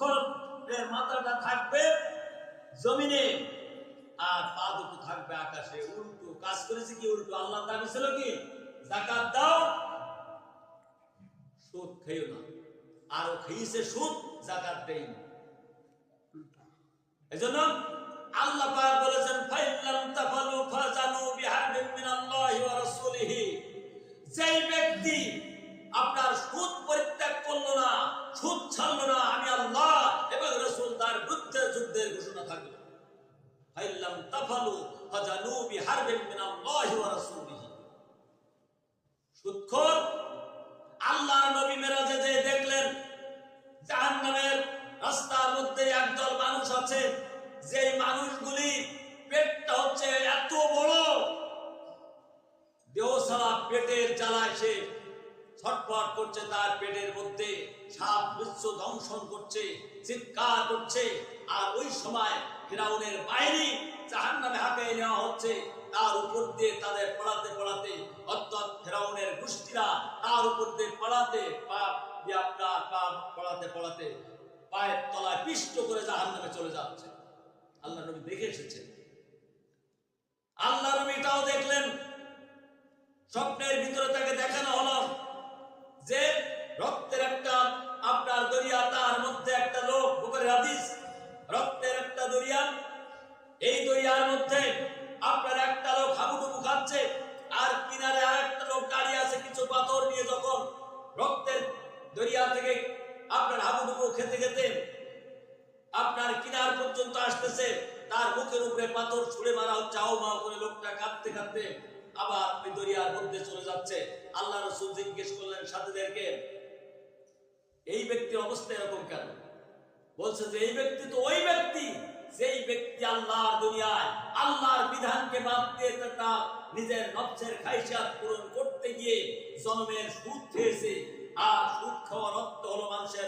সুদখোরের মাথাটা থাকবে জমিনে আর পা দুটো থাকবে আকাশে। উল্টো কাজ করেছে কি? উল্টো। আল্লাহ দাবি ছিল কি? যাকাত দাও, সুদ খেও না। আরো খেয়েছে সুদ, যাকাত দেয়নি। এজন্য আল্লাহ পাক বলেছেন ফাইল্লাম তাফালু ফাজানু বিহারবিন মিনাল্লাহি ওয়া রাসূলিহি। যেই ব্যক্তি আপনার সুদ পরিত্যাগ করলো না, সুদ ছাড়লো না, আমি আল্লাহ এবং রাসূল তার বিরুদ্ধে যুদ্ধের ঘোষণা থাকবে। ফাইল্লাম তাফালু ফাজানু বিহারবিন মিনাল্লাহি ওয়া রাসূলিহি। সুদখোর আল্লাহর নবী মেরাজে যে দেখলেন জাহান্নামের রাস্তার মধ্যে একদল মানুষ আছে, যে মানুষগুলি পেটটা হচ্ছে এত বড়, দেহসারা পেটের জ্বালায় সে ছটফট করছে, তার পেটের মধ্যে সাপ বিচ্ছু দংশন করছে, চিৎকার করছে। আর ওই সময় ফিরাউনের বাহিনী জাহান্নামে হাঁকিয়ে নেওয়া হচ্ছে, তার উপর দিয়ে তাদের পড়াতে পড়াতে, অর্থাৎ ফিরাউনের গোষ্ঠীরা তার উপর দিয়ে পড়াতে পড়াতে পড়াতে পায়ের তলায় পিষ্ট করে জাহান্নামে চলে যাচ্ছে। আল্লাহ নবী দেখে এসেছেন। আল্লাহ নবী এটাও দেখলেন। স্বপ্নের ভিতরে তাকে দেখানো হলো যে রক্তের একটা আপনার দরিয়া, তার মধ্যে একটা লোক, বুখারীর হাদিস, রক্তের একটা দরিয়া, এই দরিয়ার মধ্যে আপনার একটা লোক হাবুডুবু খাচ্ছে, আর কিনারে আরেকটা লোক দাঁড়িয়ে আছে কিছু পাথর নিয়ে। যখন রক্তের দরিয়া থেকে আপনার হাবুডুবু খেতে খেতে আপনার কিনার পর্যন্ত আসতেছে, তার মুখের উপরে পাথর ছুঁড়ে মারা হচ্ছে, আও মাও করে লোকটা কাঁদতে কাঁদতে আবার ওই দরিয়ার মধ্যে চলে যাচ্ছে। আল্লাহ রাসূল জিজ্ঞেস করলেন সাথীদেরকে, এই ব্যক্তির অবস্থা এরকম কেন? বলছে যে এই ব্যক্তি তো ওই ব্যক্তি, যেই ব্যক্তি আল্লাহর দুনিয়ায় আল্লাহর বিধানকে বাদ দিয়ে তার নিজের নফসের খায়সাত পূরণ করতে গিয়ে জন্মের সুদ খেয়েছে। আর সুদ খাওয়ার অর্থ হলো মানুষের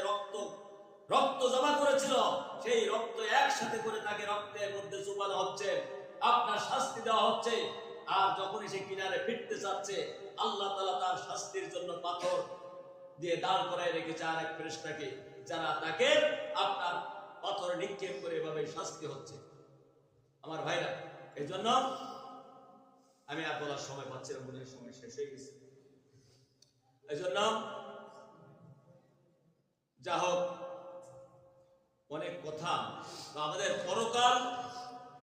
রক্ত জমা করেছিল, সেই রক্ত একসাথে করে তাকে রক্তের মধ্যে চুবানো হচ্ছে, আপনার শাস্তি দেওয়া হচ্ছে। আর যখনই সে কিনারে ফিরতে চাচ্ছে, আল্লাহ তাআলা তার শাস্তির জন্য পাথর দিয়ে দাঁড় করায় রেখেছে আর এক ফেরেশতাকে, যারা তাকে আপনার পাথর নিক্ষেপ করে এভাবে শাস্তি হচ্ছে। আমার ভাইরা, এই জন্য আমি আর বলার সময় পাচ্ছি না, মনে হয় সময় শেষ হয়ে গেছে। এই জন্য যা হোক, অনেক কথা। আমাদের পরকাল